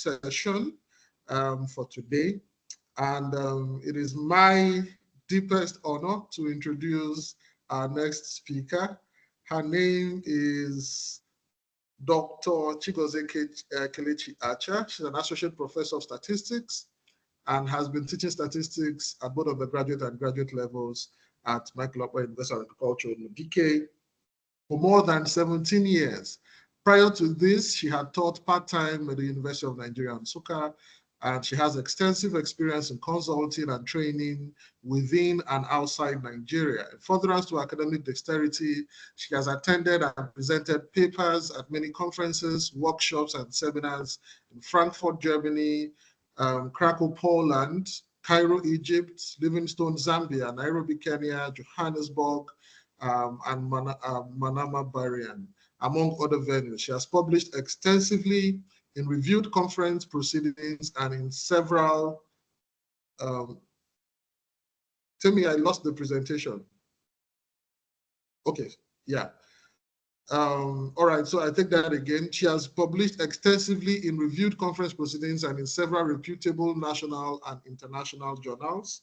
session for today. And it is my deepest honor to introduce our next speaker. Her name is Dr. Kelechi Acha. She's an associate professor of statistics and has been teaching statistics at both undergraduate and graduate levels at Michael Okpara University of Agriculture in DK for more than 17 years. Prior to this, she had taught part-time at the University of Nigeria, Nsukka, and she has extensive experience in consulting and training within and outside Nigeria. In furtherance to academic dexterity, she has attended and presented papers at many conferences, workshops, and seminars in Frankfurt, Germany, Krakow, Poland, Cairo, Egypt, Livingstone, Zambia, Nairobi, Kenya, Johannesburg, and Manama, Bahrain, among other venues. She has published extensively in reviewed conference proceedings and in several. Tell me, I lost the presentation. Okay, yeah. All right, so I take that again. She has published extensively in reviewed conference proceedings and in several reputable national and international journals.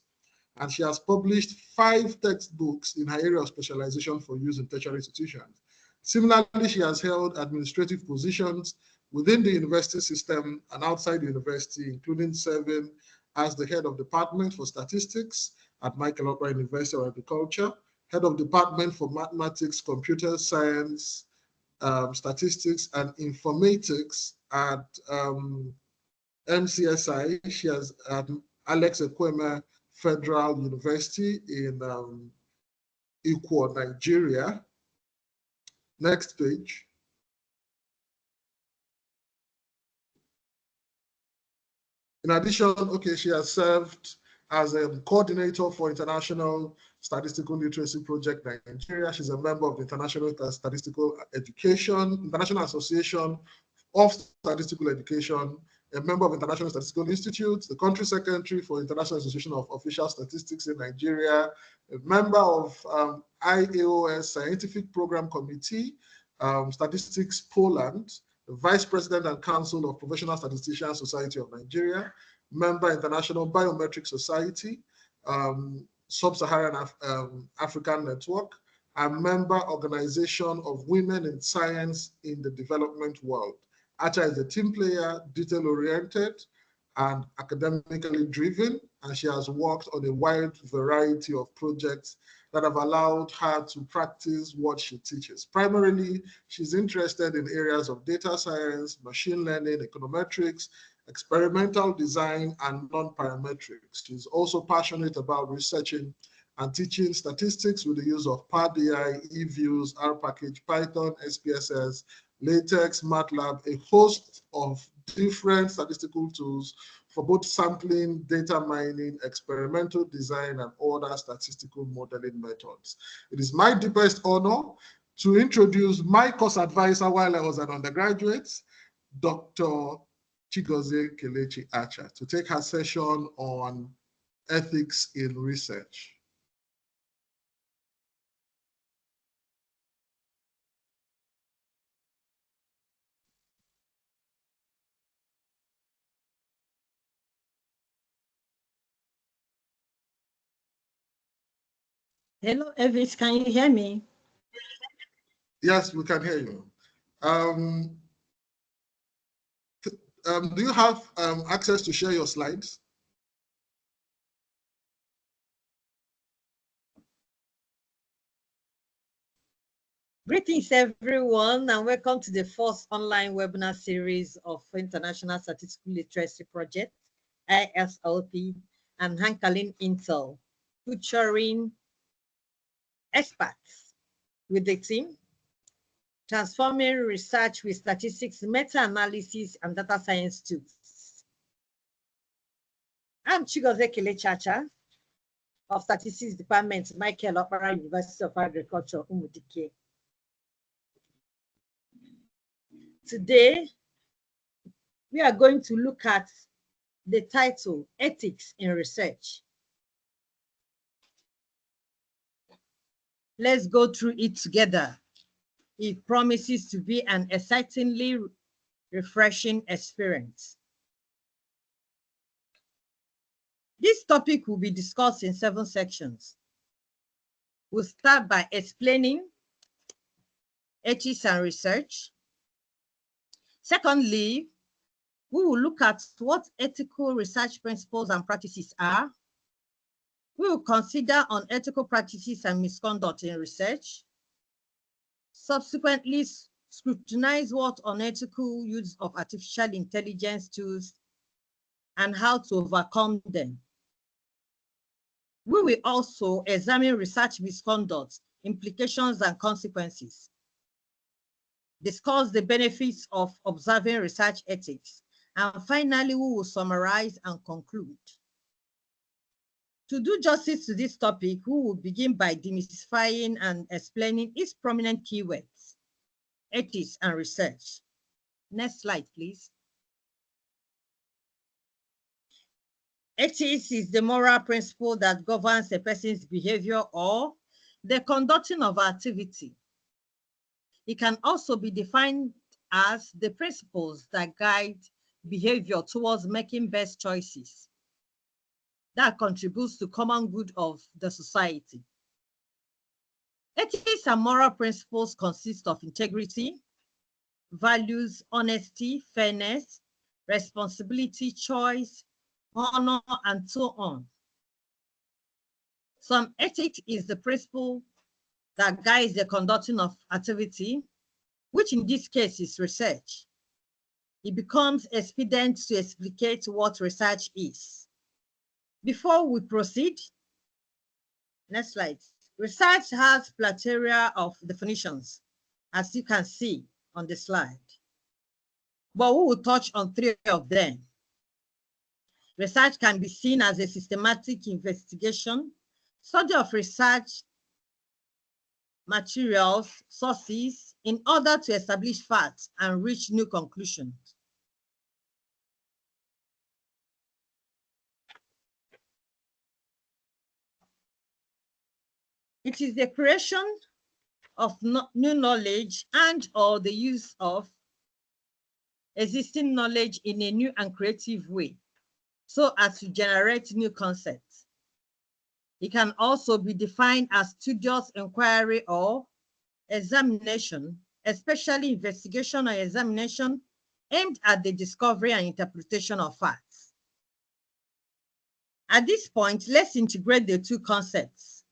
And she has published 5 textbooks in her area of specialization for use in tertiary institutions. Similarly, she has held administrative positions within the university system and outside the university, including serving as the head of department for statistics at Michael Okpara University of Agriculture, head of department for mathematics, computer science, statistics, and informatics at MCSI. She has at Alex Ekweme Federal University in Ikwo, Nigeria. Next page. In addition, okay, she has served as a coordinator for International Statistical Literacy Project Nigeria. She's a member of the International Statistical Education, International Association of Statistical Education, a member of International Statistical Institute, the country secretary for International Association of Official Statistics in Nigeria, a member of IAOS Scientific Program Committee, Statistics Poland, the Vice President and Council of Professional Statisticians Society of Nigeria, member International Biometric Society, Sub-Saharan African Network, and member Organization of Women in Science in the Development World. Acha is a team player, detail-oriented, and academically driven, and she has worked on a wide variety of projects that have allowed her to practice what she teaches. Primarily, she's interested in areas of data science, machine learning, econometrics, experimental design, and non-parametrics. She's also passionate about researching and teaching statistics with the use of Power BI, eViews, R-Package, Python, SPSS, LaTeX, MATLAB, a host of different statistical tools for both sampling, data mining, experimental design, and other statistical modeling methods. It is my deepest honor to introduce my course advisor while I was an undergraduate, Dr. Kelechi Acha, to take her session on ethics in research. Hello, Elvis, can you hear me? Yes, we can hear you. Do you have access to share your slides? Greetings, everyone, and welcome to the first online webinar series of International Statistical Literacy Project, ISLP, and Hankalin Intel, featuring experts with the team, transforming research with statistics, meta-analysis, and data science tools. I'm Dr Kelechi Acha of Statistics Department, Michael Okpara University of Agriculture, Umudike. Today, we are going to look at the title, Ethics in Research. Let's go through it together. It promises to be an excitingly refreshing experience. This topic will be discussed in 7 sections. We'll start by explaining ethics and research. Secondly, we will look at what ethical research principles and practices are. We will consider unethical practices and misconduct in research. Subsequently, scrutinize what unethical use of artificial intelligence tools and how to overcome them. We will also examine research misconduct, implications and consequences, discuss the benefits of observing research ethics, and finally, we will summarize and conclude. To do justice to this topic, we will begin by demystifying and explaining its prominent keywords, ethics and research. Next slide, please. Ethics is the moral principle that governs a person's behavior or the conducting of activity. It can also be defined as the principles that guide behavior towards making best choices that contributes to common good of the society. Ethics and moral principles consist of integrity, values, honesty, fairness, responsibility, choice, honor, and so on. Some ethics is the principle that guides the conducting of activity, which in this case is research. It becomes expedient to explicate what research is. Before we proceed, next slide. Research has plethora of definitions, as you can see on the slide. But we will touch on 3 of them. Research can be seen as a systematic investigation, study of research materials, sources, in order to establish facts and reach new conclusions. It is the creation of new knowledge and or the use of existing knowledge in a new and creative way so as to generate new concepts. It can also be defined as studious inquiry or examination, especially investigation or examination aimed at the discovery and interpretation of facts. At this point, let's integrate the 2 concepts.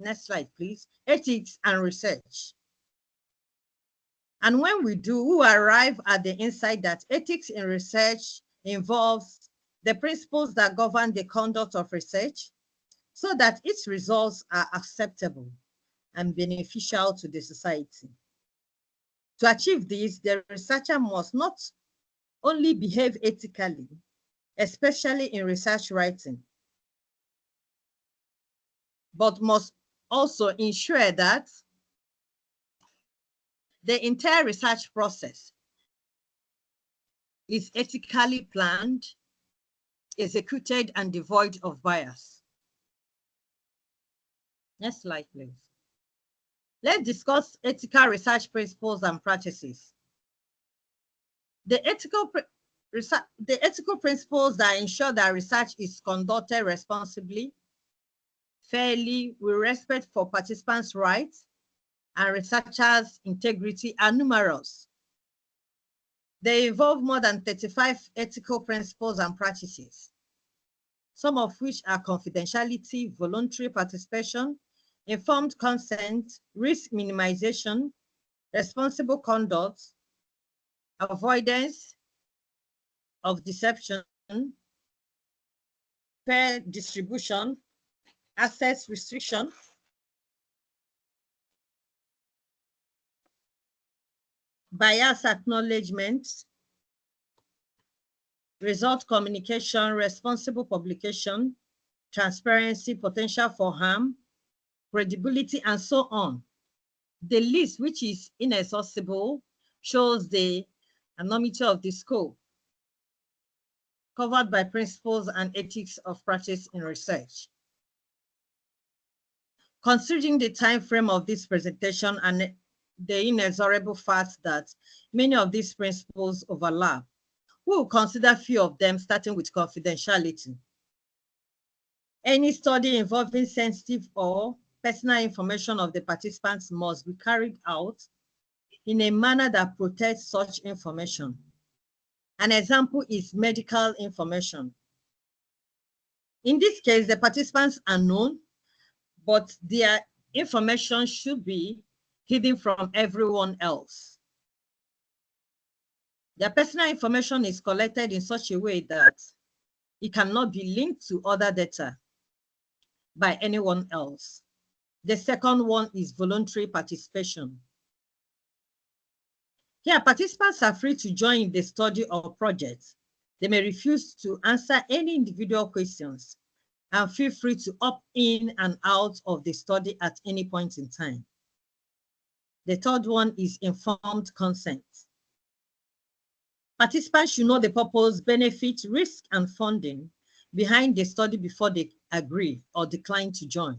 Next slide, please. Ethics and research. And when we do, we arrive at the insight that ethics in research involves the principles that govern the conduct of research so that its results are acceptable and beneficial to the society. To achieve this, the researcher must not only behave ethically, especially in research writing, but must also ensure that the entire research process is ethically planned, executed, and devoid of bias. Next slide, please. Let's discuss ethical research principles and practices. The ethical principles that ensure that research is conducted responsibly, fairly, with respect for participants' rights and researchers' integrity are numerous. They involve more than 35 ethical principles and practices, some of which are confidentiality, voluntary participation, informed consent, risk minimization, responsible conduct, avoidance of deception, fair distribution, access restriction, bias acknowledgement, result communication, responsible publication, transparency, potential for harm, credibility, and so on. The list, which is inexhaustible, shows the enormity of the scope covered by principles and ethics of practice in research. Considering the time frame of this presentation and the inexorable fact that many of these principles overlap, we will consider a few of them, starting with confidentiality. Any study involving sensitive or personal information of the participants must be carried out in a manner that protects such information. An example is medical information. In this case, the participants are known, but their information should be hidden from everyone else. Their personal information is collected in such a way that it cannot be linked to other data by anyone else. The second one is voluntary participation. Here, participants are free to join the study or project. They may refuse to answer any individual questions and feel free to opt in and out of the study at any point in time. The third one is informed consent. Participants should know the purpose, benefit, risk, and funding behind the study before they agree or decline to join.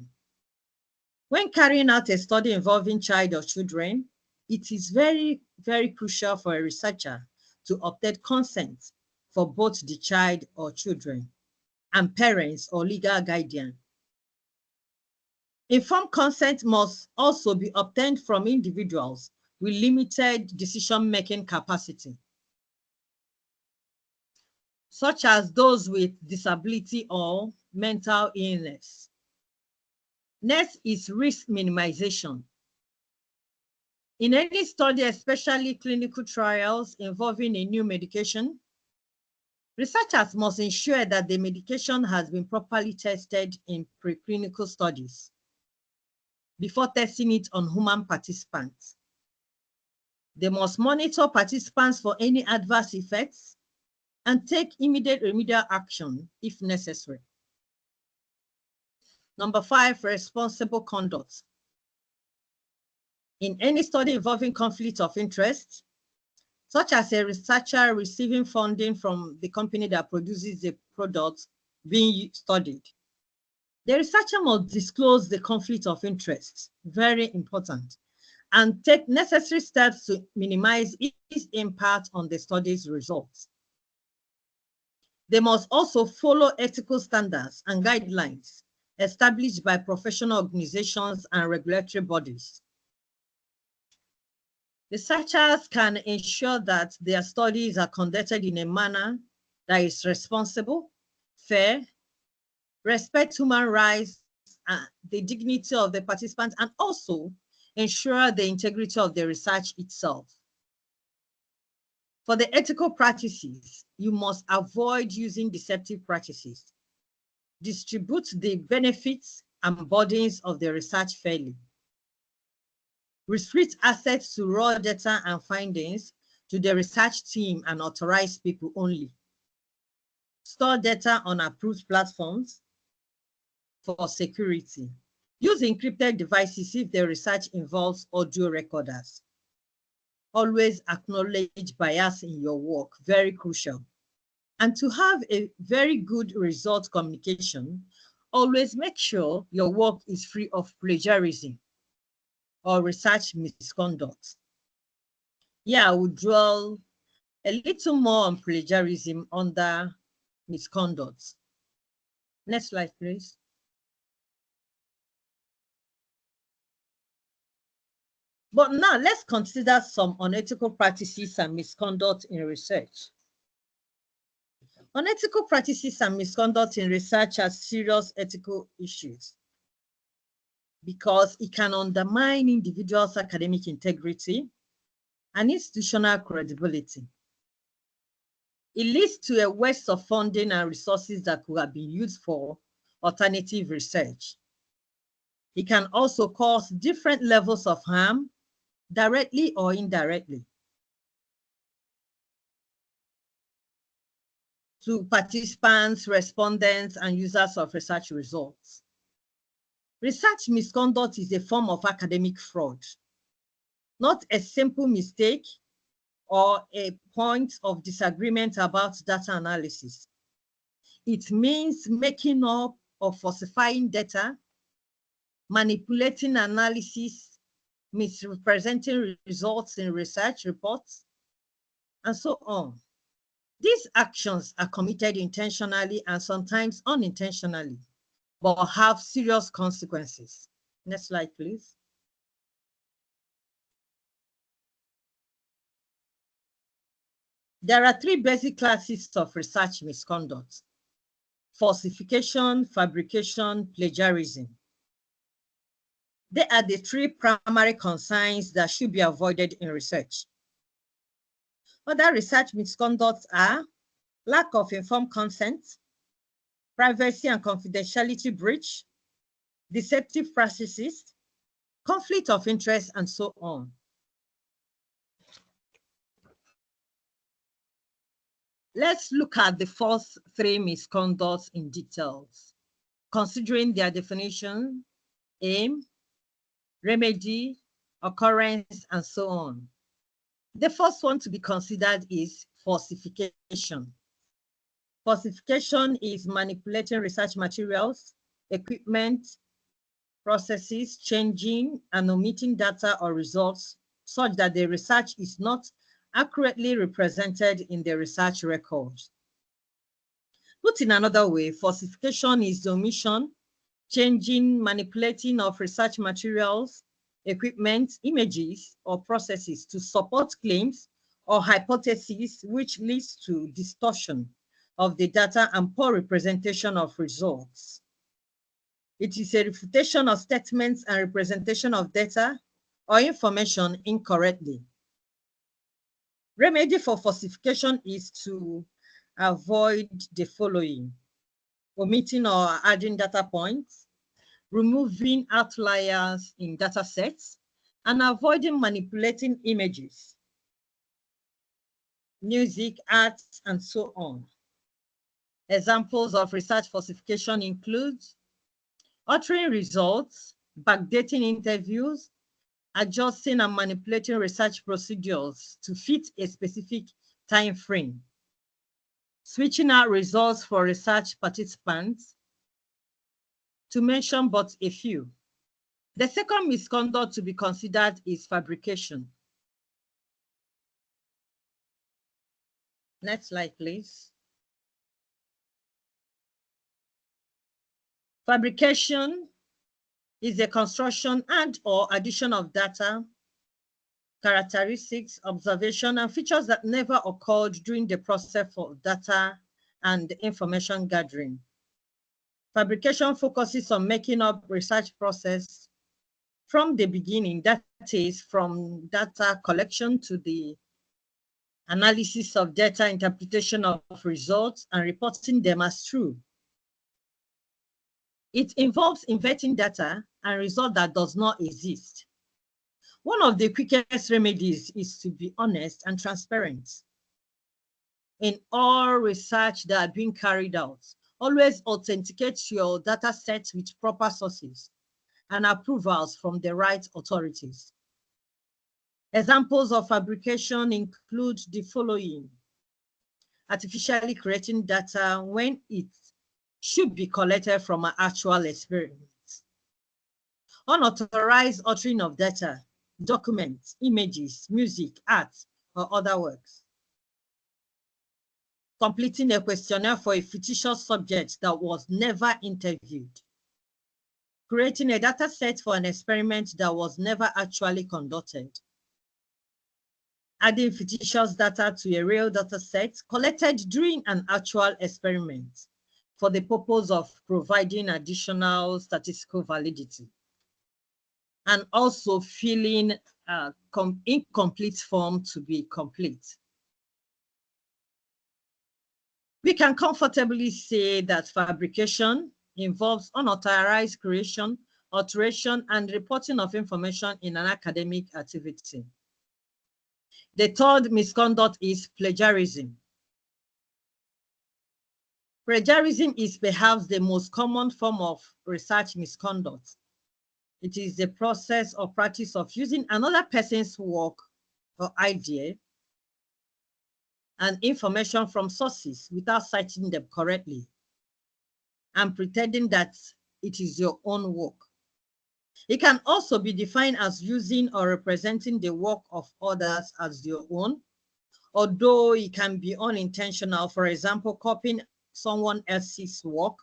When carrying out a study involving child or children, it is very, very crucial for a researcher to obtain consent for both the child or children and parents or legal guardian. Informed consent must also be obtained from individuals with limited decision-making capacity, such as those with disability or mental illness. Next is risk minimization. In any study, especially clinical trials involving a new medication, researchers must ensure that the medication has been properly tested in preclinical studies before testing it on human participants. They must monitor participants for any adverse effects and take immediate remedial action if necessary. Number 5, responsible conduct. In any study involving conflict of interest, such as a researcher receiving funding from the company that produces the product being studied, the researcher must disclose the conflict of interest, very important, and take necessary steps to minimize its impact on the study's results. They must also follow ethical standards and guidelines established by professional organizations and regulatory bodies. Researchers can ensure that their studies are conducted in a manner that is responsible, fair, respect human rights, the dignity of the participants, and also ensure the integrity of the research itself. For the ethical practices, you must avoid using deceptive practices. Distribute the benefits and burdens of the research fairly. Restrict access to raw data and findings to the research team and authorized people only. Store data on approved platforms for security. Use encrypted devices if the research involves audio recorders. Always acknowledge bias in your work, very crucial. And to have a very good result communication, always make sure your work is free of plagiarism or research misconduct. Yeah, I would dwell a little more on plagiarism under misconduct. Next slide, please. But now let's consider some unethical practices and misconduct in research. Unethical practices and misconduct in research are serious ethical issues because it can undermine individuals' academic integrity and institutional credibility. It leads to a waste of funding and resources that could have been used for alternative research. It can also cause different levels of harm, directly or indirectly, to participants, respondents, and users of research results. Research misconduct is a form of academic fraud, not a simple mistake or a point of disagreement about data analysis. It means making up or falsifying data, manipulating analysis, misrepresenting results in research reports, and so on. These actions are committed intentionally and sometimes unintentionally but have serious consequences. Next slide, please. There are three basic classes of research misconduct: falsification, fabrication, plagiarism. They are the three primary concerns that should be avoided in research. Other research misconducts are lack of informed consent, privacy and confidentiality breach, deceptive practices, conflict of interest, and so on. Let's look at the first three misconducts in details, considering their definition, aim, remedy, occurrence, and so on. The first one to be considered is falsification. Falsification is manipulating research materials, equipment, processes, changing and omitting data or results such that the research is not accurately represented in the research records. Put in another way, falsification is the omission, changing, manipulating of research materials, equipment, images, or processes to support claims or hypotheses, which leads to distortion of the data and poor representation of results. It is a refutation of statements and representation of data or information incorrectly. Remedy for falsification is to avoid the following: omitting or adding data points, removing outliers in data sets, and avoiding manipulating images, music, arts, and so on. Examples of research falsification include altering results, backdating interviews, adjusting and manipulating research procedures to fit a specific time frame, switching out results for research participants, to mention but a few. The second misconduct to be considered is fabrication. Next slide, please. Fabrication is the construction and or addition of data, characteristics, observation, and features that never occurred during the process of data and information gathering. Fabrication focuses on making up research process from the beginning, that is, from data collection to the analysis of data, interpretation of results, and reporting them as true. It involves inventing data and result that does not exist. One of the quickest remedies is to be honest and transparent. In all research that are being carried out, always authenticate your data sets with proper sources and approvals from the right authorities. Examples of fabrication include the following: artificially creating data when it should be collected from an actual experiment, unauthorized altering of data, documents, images, music, art, or other works, completing a questionnaire for a fictitious subject that was never interviewed, creating a data set for an experiment that was never actually conducted, adding fictitious data to a real data set collected during an actual experiment for the purpose of providing additional statistical validity, and also filling incomplete form to be complete. We can comfortably say that fabrication involves unauthorized creation, alteration, and reporting of information in an academic activity. The third misconduct is plagiarism. Plagiarism is perhaps the most common form of research misconduct. It is the process or practice of using another person's work or idea and information from sources without citing them correctly and pretending that it is your own work. It can also be defined as using or representing the work of others as your own, although it can be unintentional. For example, copying someone else's work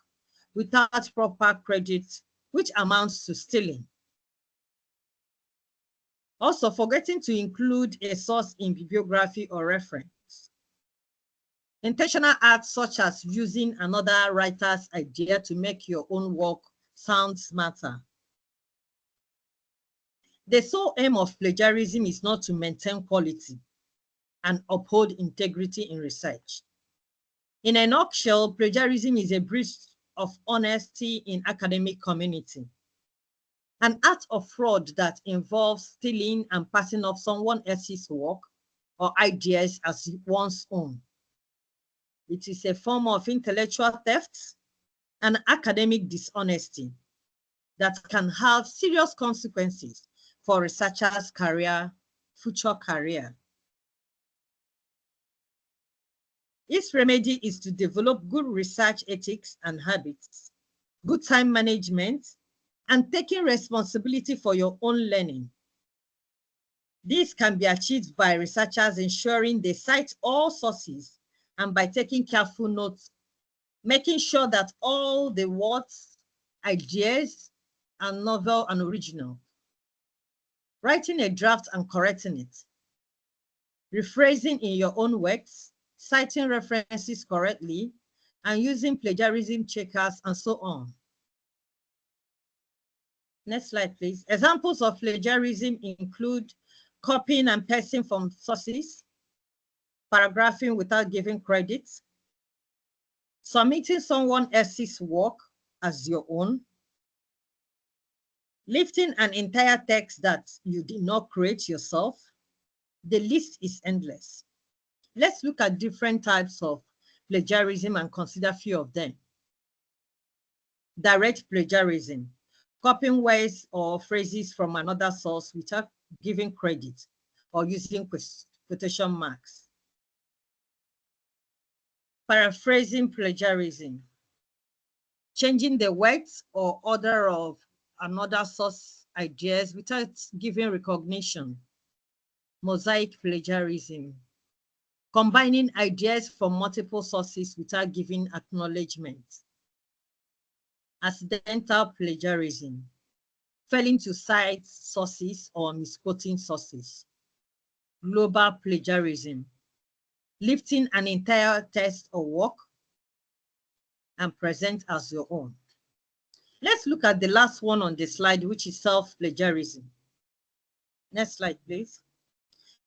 without proper credit, which amounts to stealing. Also, forgetting to include a source in bibliography or reference. Intentional acts such as using another writer's idea to make your own work sound smarter. The sole aim of plagiarism is not to maintain quality and uphold integrity in research. In a nutshell, plagiarism is a breach of honesty in academic community, an act of fraud that involves stealing and passing off someone else's work or ideas as one's own. It is a form of intellectual theft and academic dishonesty that can have serious consequences for researchers' future career. Its remedy is to develop good research ethics and habits, good time management, and taking responsibility for your own learning. This can be achieved by researchers ensuring they cite all sources and by taking careful notes, making sure that all the words, ideas are novel and original. Writing a draft and correcting it. Rephrasing in your own works, citing references correctly, and using plagiarism checkers and so on. Next slide, please. Examples of plagiarism include copying and pasting from sources, paragraphing without giving credit, submitting someone else's work as your own, lifting an entire text that you did not create yourself. The list is endless. Let's look at different types of plagiarism and consider a few of them. Direct plagiarism, copying words or phrases from another source without giving credit or using quotation marks. Paraphrasing plagiarism, changing the words or order of another source ideas without giving recognition. Mosaic plagiarism, combining ideas from multiple sources without giving acknowledgement. Accidental plagiarism, failing to cite sources or misquoting sources. Global plagiarism, lifting an entire text or work and present as your own. Let's look at the last one on the slide, which is self-plagiarism. Next slide, please.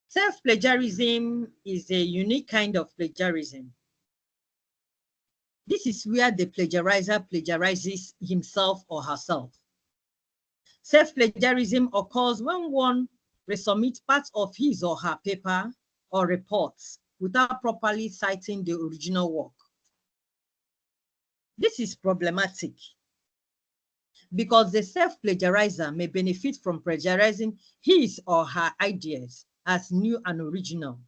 Self-plagiarism is a unique kind of plagiarism. This is where the plagiarizer plagiarizes himself or herself. Self-plagiarism occurs when one resubmits parts of his or her paper or reports without properly citing the original work. This is problematic because the self-plagiarizer may benefit from plagiarizing his or her ideas as new and original,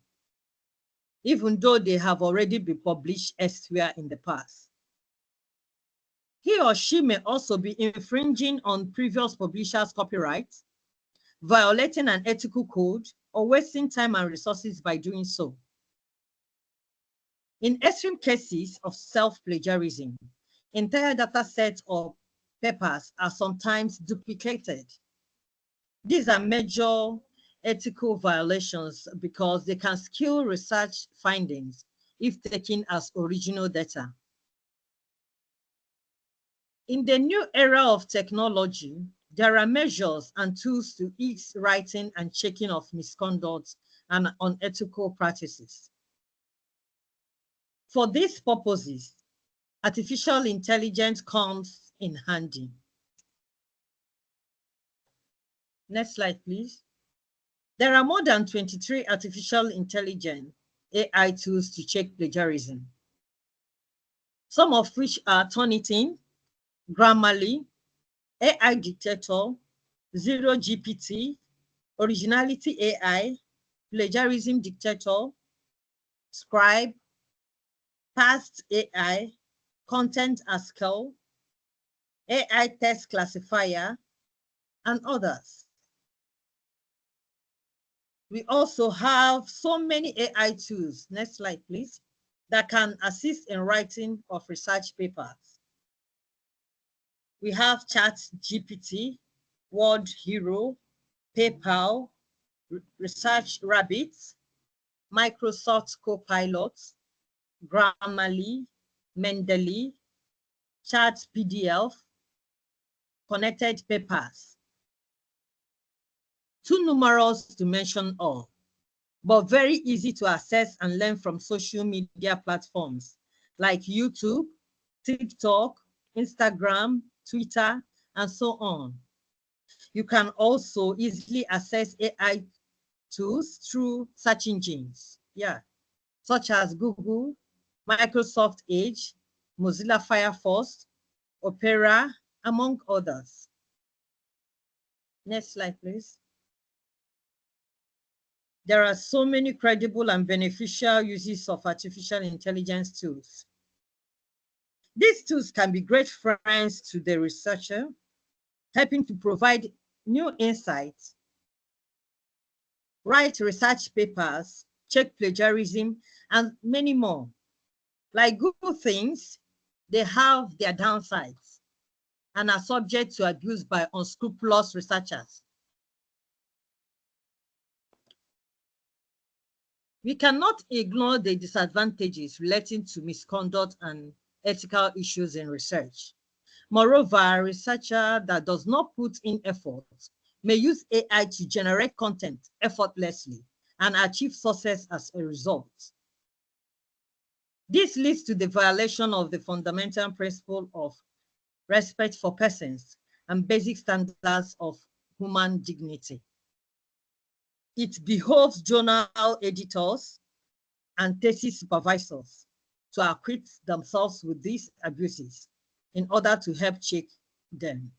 even though they have already been published elsewhere in the past. He or she may also be infringing on previous publishers' copyrights, violating an ethical code, or wasting time and resources by doing so. In extreme cases of self-plagiarism, entire data sets or papers are sometimes duplicated. These are major ethical violations because they can skew research findings if taken as original data. In the new era of technology, there are measures and tools to ease writing and checking of misconduct and unethical practices. For these purposes, artificial intelligence comes in handy. Next slide, please. There are more than 23 artificial intelligence AI tools to check plagiarism, some of which are Turnitin, Grammarly, AI Detector, Zero GPT, Originality AI, Plagiarism Detector, Scribe, Past AI, Content Haskell, AI Text Classifier, and others. We also have so many AI tools, next slide please, that can assist in writing of research papers. We have Chat GPT, Word Hero, PayPal, Research Rabbit, Microsoft Copilot, Grammarly, Mendeley, Chat PDF, Connected Papers. Too numerous to mention all, but very easy to access and learn from social media platforms like YouTube, TikTok, Instagram, Twitter, and so on. You can also easily access AI tools through search engines, such as Google, Microsoft Edge, Mozilla Firefox, Opera, among others. Next slide, please. There are so many credible and beneficial uses of artificial intelligence tools. These tools can be great friends to the researcher, helping to provide new insights, write research papers, check plagiarism, and many more. Like good things, they have their downsides and are subject to abuse by unscrupulous researchers. We cannot ignore the disadvantages relating to misconduct and ethical issues in research. Moreover, a researcher that does not put in effort may use AI to generate content effortlessly and achieve success as a result. This leads to the violation of the fundamental principle of respect for persons and basic standards of human dignity. It behoves journal editors and thesis supervisors to acquit themselves with these abuses in order to help check them.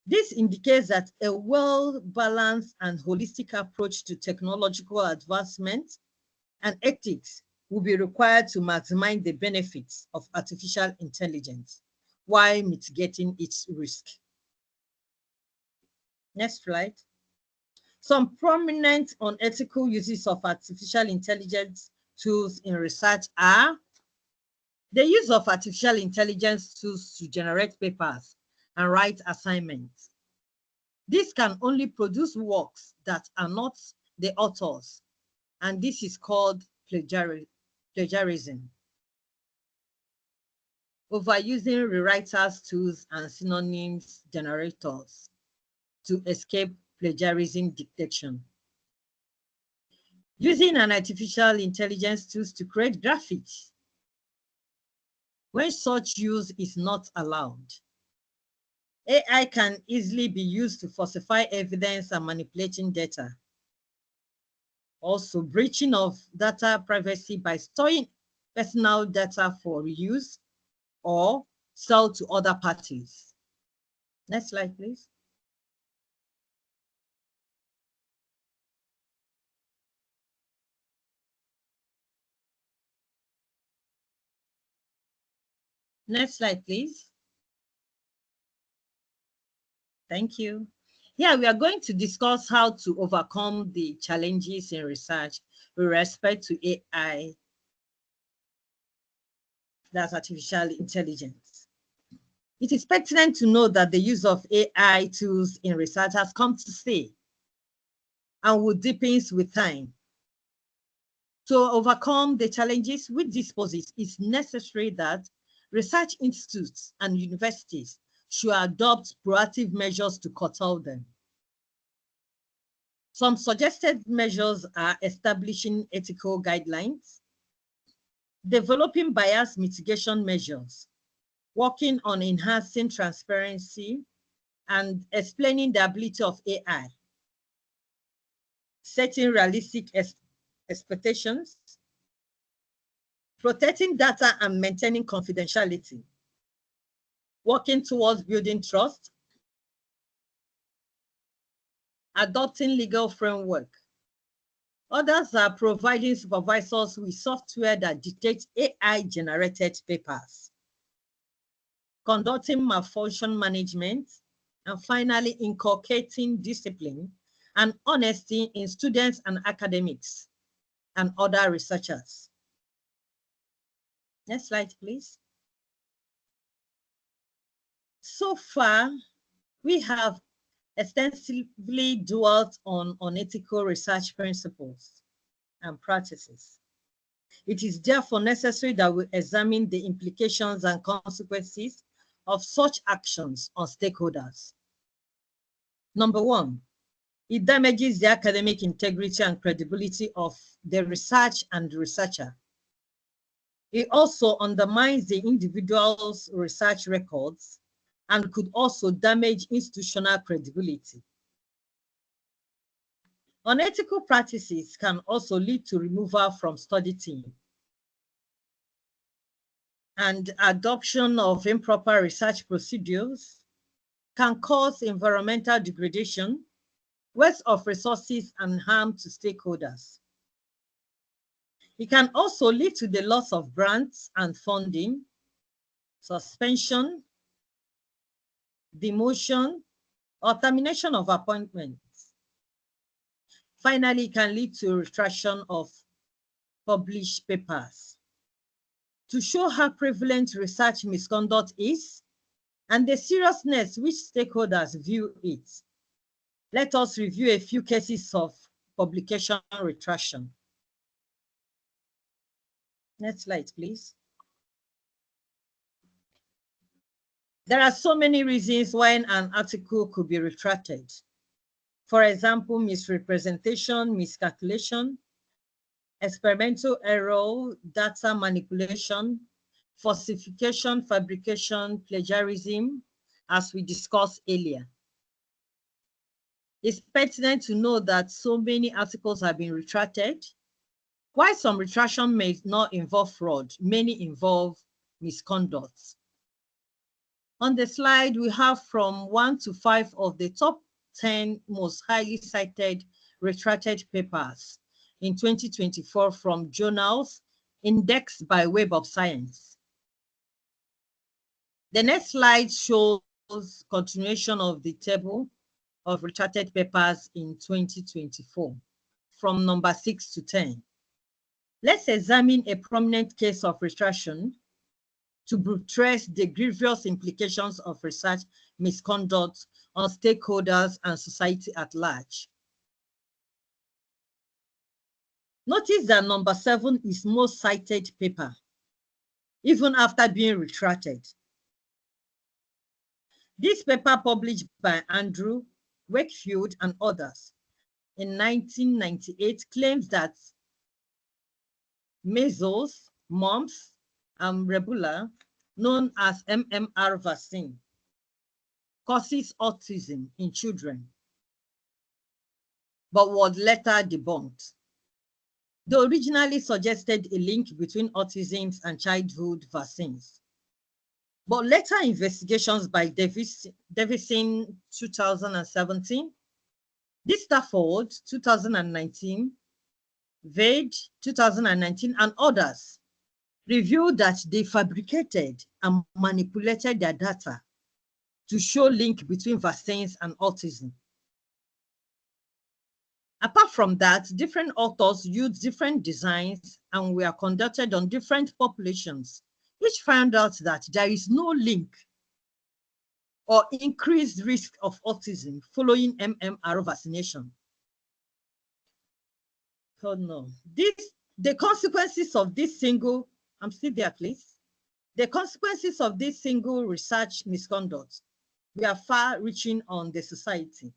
This indicates that a well-balanced and holistic approach to technological advancement and ethics will be required to maximize the benefits of artificial intelligence while mitigating its risk. Next slide. Some prominent unethical uses of artificial intelligence tools in research are the use of artificial intelligence tools to generate papers and write assignments. This can only produce works that are not the authors, and this is called plagiarism. Overusing rewriters tools and synonyms generators to escape plagiarism detection. Using an artificial intelligence tools to create graphics when such use is not allowed. AI can easily be used to falsify evidence and manipulating data. Also, breaching of data privacy by storing personal data for reuse or sell to other parties. Next slide, please. Next slide, please. Thank you. Yeah, we are going to discuss how to overcome the challenges in research with respect to AI, that's artificial intelligence. It is pertinent to know that the use of AI tools in research has come to stay and will deepen with time. To overcome the challenges with this poses, it's necessary that research institutes and universities should adopt proactive measures to curtail them. Some suggested measures are establishing ethical guidelines, developing bias mitigation measures, working on enhancing transparency, and explaining the ability of AI, setting realistic expectations, protecting data and maintaining confidentiality, working towards building trust, adopting legal framework. Others are providing supervisors with software that detects AI-generated papers, conducting malfunction management, and finally inculcating discipline and honesty in students and academics and other researchers. Next slide, please. So far, we have extensively dwelt on unethical research principles and practices. It is therefore necessary that we examine the implications and consequences of such actions on stakeholders. Number one, it damages the academic integrity and credibility of the research and the researcher. It also undermines the individual's research records and could also damage institutional credibility. Unethical practices can also lead to removal from study team and adoption of improper research procedures can cause environmental degradation, waste of resources, and harm to stakeholders. It can also lead to the loss of grants and funding, suspension, demotion, or termination of appointments. Finally, it can lead to retraction of published papers. To show how prevalent research misconduct is and the seriousness which stakeholders view it, let us review a few cases of publication retraction. Next slide, please. There are so many reasons why an article could be retracted. For example, misrepresentation, miscalculation, experimental error, data manipulation, falsification, fabrication, plagiarism, as we discussed earlier. It's pertinent to know that so many articles have been retracted. While some retraction may not involve fraud, many involve misconduct. On the slide, we have from 1 to 5 of the top 10 most highly cited retracted papers in 2024 from journals indexed by Web of Science. The next slide shows continuation of the table of retracted papers in 2024 from number 6 to 10. Let's examine a prominent case of retraction to buttress the grievous implications of research misconduct on stakeholders and society at large. Notice that number 7 is most cited paper, even after being retracted. This paper, published by Andrew, Wakefield, and others in 1998, claims that measles, mumps, and rubella, known as MMR vaccine, causes autism in children, but was later debunked. They originally suggested a link between autism and childhood vaccines, but later investigations by Davison 2017, Stafford 2019, Vade 2019, and others revealed that they fabricated and manipulated their data to show link between vaccines and autism. Apart from that, different authors used different designs and were conducted on different populations, which found out that there is no link or increased risk of autism following MMR vaccination. So no, the consequences of this single, I'm still there, please. The consequences of this single research misconduct were far-reaching on the society.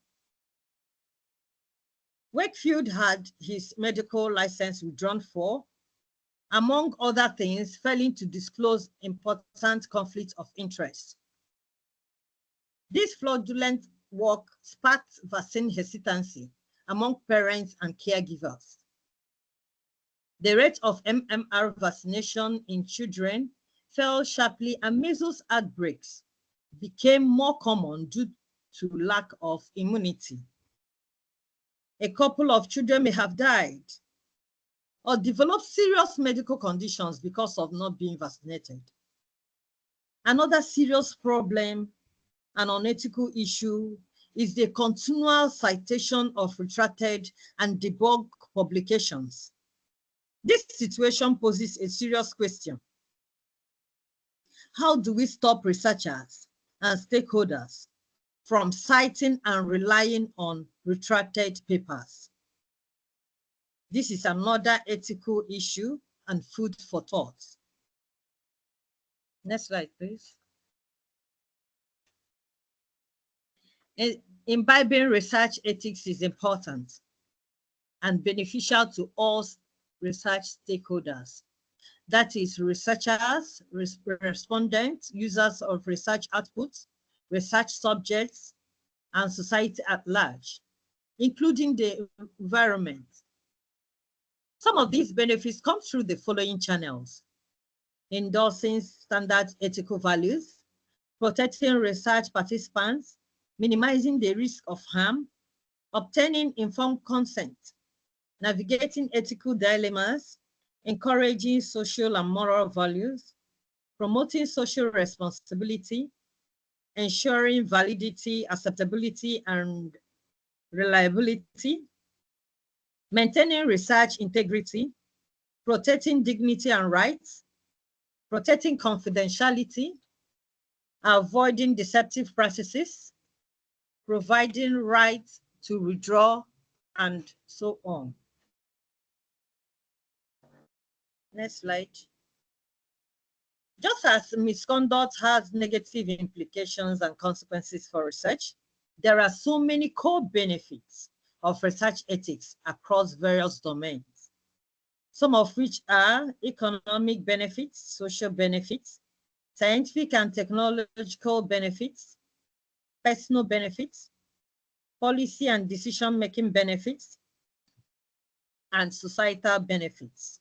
Wakefield had his medical license withdrawn for, among other things, failing to disclose important conflicts of interest. This fraudulent work sparked vaccine hesitancy among parents and caregivers. The rate of MMR vaccination in children fell sharply, and measles outbreaks became more common due to lack of immunity. A couple of children may have died or developed serious medical conditions because of not being vaccinated. Another serious problem and unethical issue is the continual citation of retracted and debunked publications. This situation poses a serious question. How do we stop researchers and stakeholders from citing and relying on retracted papers. This is another ethical issue and food for thought. Next slide, please. Imbibing research ethics is important and beneficial to all research stakeholders. That is researchers, respondents, users of research outputs, research subjects, and society at large, including the environment. Some of these benefits come through the following channels: endorsing standard ethical values, protecting research participants, minimizing the risk of harm, obtaining informed consent, navigating ethical dilemmas, encouraging social and moral values, promoting social responsibility, ensuring validity, acceptability, and reliability, maintaining research integrity, protecting dignity and rights, protecting confidentiality, avoiding deceptive practices, providing rights to withdraw, and so on. Next slide. Just as misconduct has negative implications and consequences for research, there are so many core benefits of research ethics across various domains, some of which are economic benefits, social benefits, scientific and technological benefits, personal benefits, policy and decision-making benefits, and societal benefits.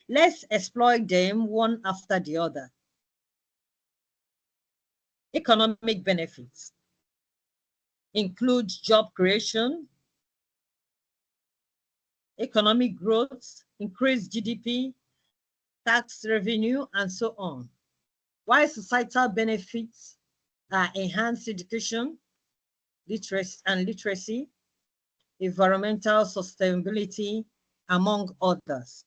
Let's exploit them one after the other. Economic benefits include job creation, economic growth, increased GDP, tax revenue, and so on. While societal benefits are enhanced education, literacy, environmental sustainability, among others.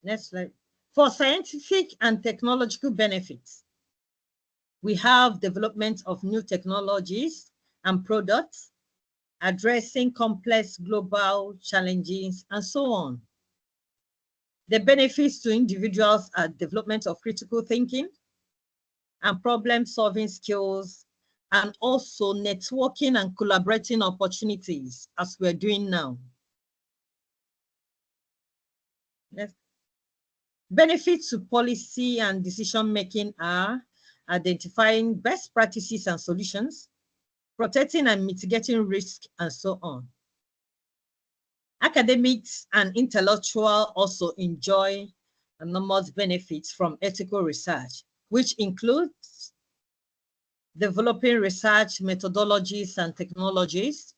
Next slide. For scientific and technological benefits, we have development of new technologies and products, addressing complex global challenges, and so on. The benefits to individuals are development of critical thinking and problem-solving skills, and also networking and collaborating opportunities, as we're doing now. Next. Benefits to policy and decision-making are identifying best practices and solutions, protecting and mitigating risk, and so on. Academics and intellectuals also enjoy enormous benefits from ethical research, which includes developing research methodologies and technologies,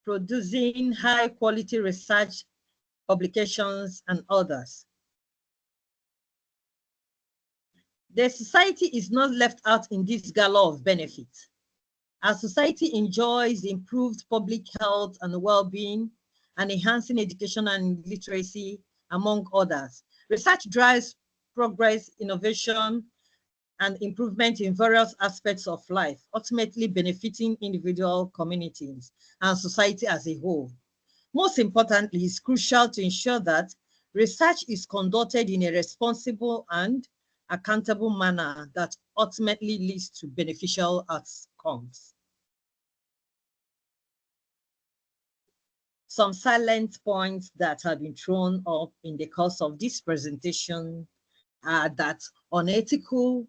producing high-quality research publications, and others. The society is not left out in this gala of benefits. Our society enjoys improved public health and well-being and enhancing education and literacy, among others. Research drives progress, innovation, and improvement in various aspects of life, ultimately benefiting individual communities and society as a whole. Most importantly, it's crucial to ensure that research is conducted in a responsible and accountable manner that ultimately leads to beneficial outcomes. Some silent points that have been thrown up in the course of this presentation are that unethical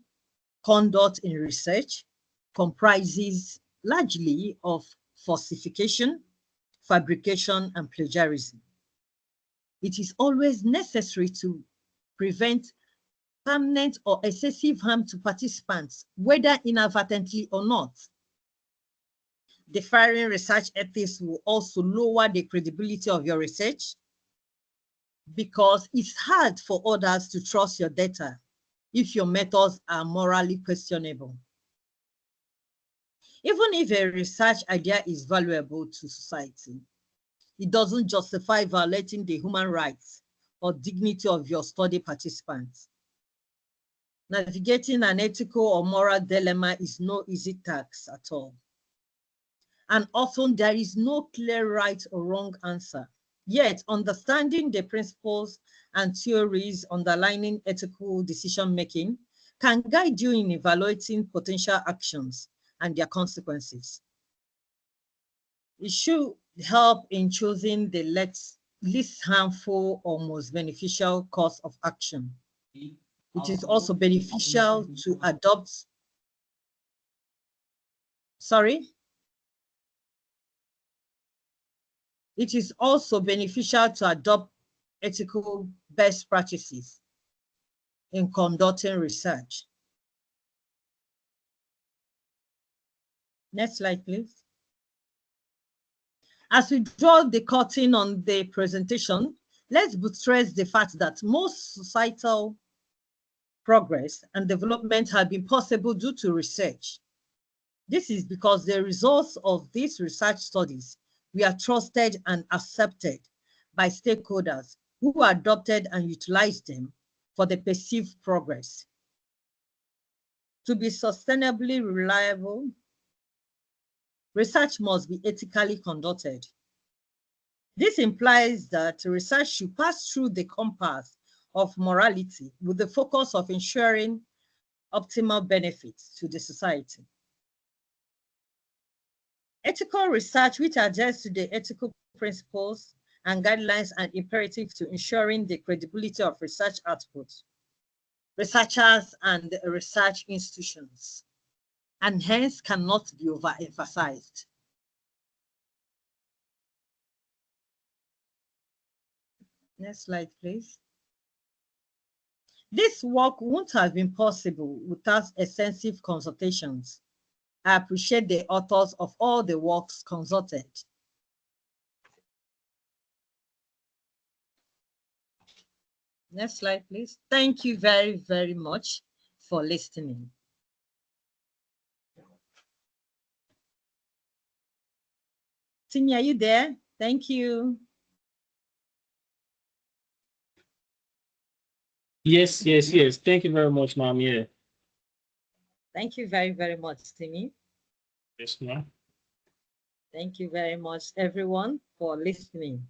conduct in research comprises largely of falsification, fabrication, and plagiarism. It is always necessary to prevent permanent or excessive harm to participants, whether inadvertently or not. Deferring research ethics will also lower the credibility of your research because it's hard for others to trust your data if your methods are morally questionable. Even if a research idea is valuable to society, it doesn't justify violating the human rights or dignity of your study participants. Navigating an ethical or moral dilemma is no easy task at all. And often there is no clear right or wrong answer. Yet, understanding the principles and theories underlying ethical decision-making can guide you in evaluating potential actions and their consequences. It should help in choosing the least harmful or most beneficial course of action. It is also beneficial to adopt, sorry, it is also beneficial to adopt ethical best practices in conducting research. Next slide, please. As we draw the curtain on the presentation, let's buttress the fact that most societal progress and development have been possible due to research. This is because the results of these research studies were trusted and accepted by stakeholders who adopted and utilized them for the perceived progress. To be sustainably reliable, research must be ethically conducted. This implies that research should pass through the compass of morality with the focus of ensuring optimal benefits to the society. Ethical research, which adheres to the ethical principles and guidelines and imperatives to ensuring the credibility of research outputs, researchers and research institutions, and hence cannot be overemphasized. Next slide, please. This work wouldn't have been possible without extensive consultations. I appreciate the authors of all the works consulted. Next slide, please. Thank you very, very much for listening. Timmy, are you there? Thank you. Yes. Thank you very much, ma'am. Yeah. Thank you very, very much, Timmy. Yes, ma'am. Thank you very much, everyone, for listening.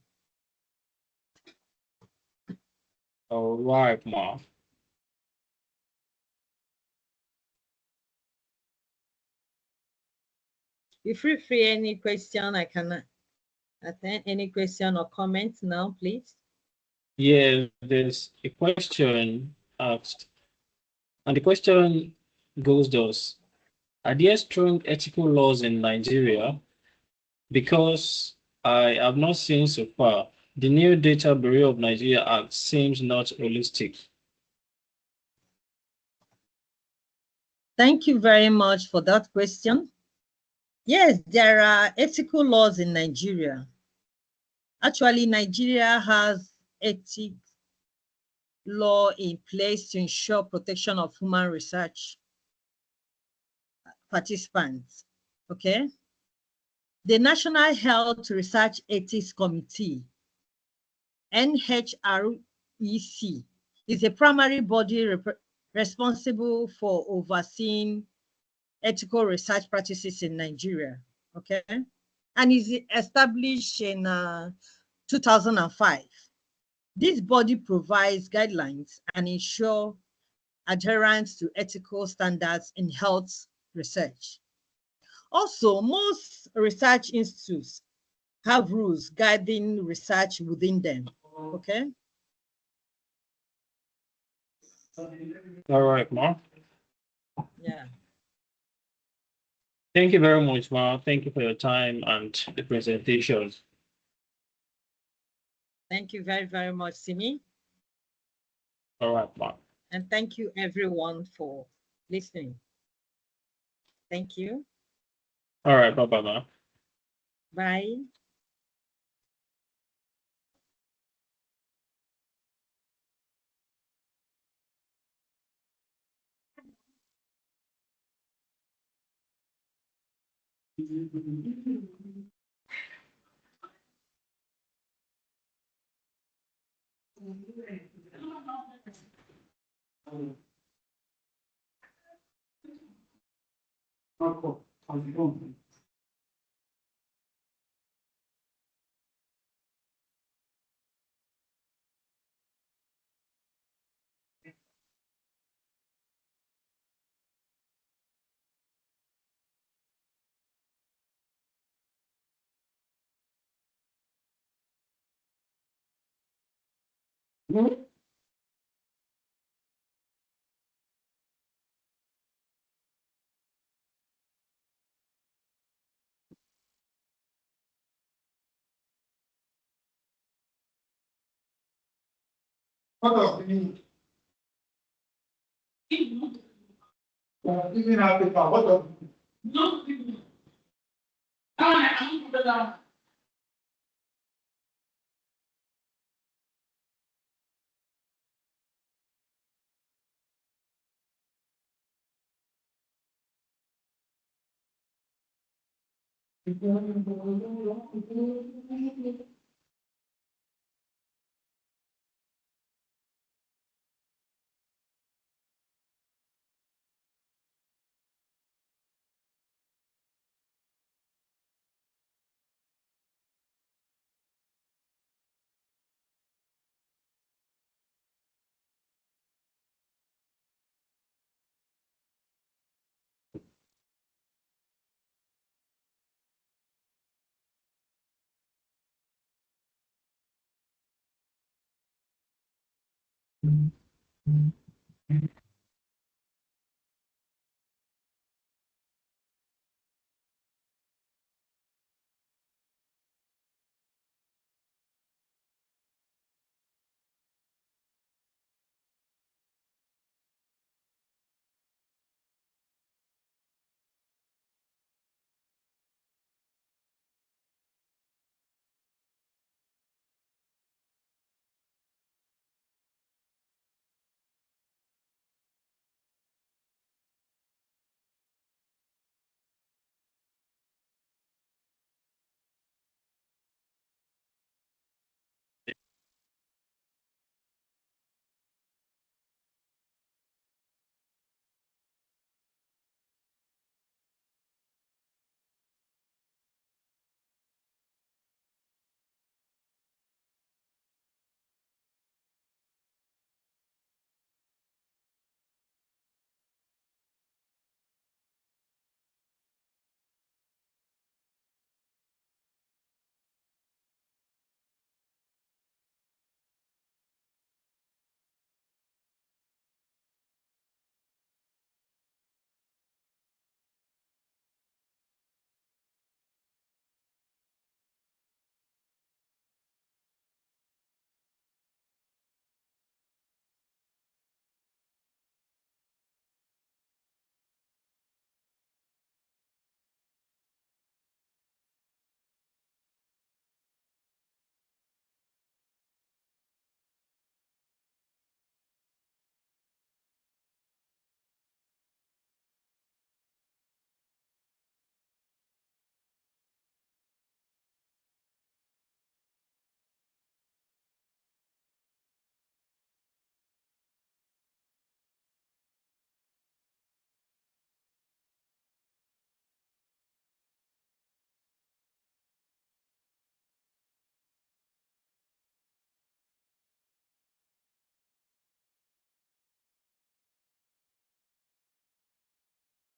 All right, ma'am. If you free any question, I can attend any question or comment now, please. Yeah, there's a question asked, and the question goes thus: are there strong ethical laws in Nigeria? Because I have not seen so far. The new Data Bureau of Nigeria Act seems not holistic. Thank you very much for that question. Yes, there are ethical laws in Nigeria. Actually, Nigeria has ethics law in place to ensure protection of human research participants, okay? The National Health Research Ethics Committee, NHREC, is a primary body responsible for overseeing ethical research practices in Nigeria, okay? And is established in 2005. This body provides guidelines and ensure adherence to ethical standards in health research. Also, most research institutes have rules guiding research within them, okay? All right, ma'am. Yeah. Thank you very much, ma'am. Thank you for your time and the presentation. Thank you very, very much, Simi. All right, ma'am. And thank you everyone for listening. Thank you. All right, bye-bye, ma'am. Bye. What of me? Even Africa, what of me?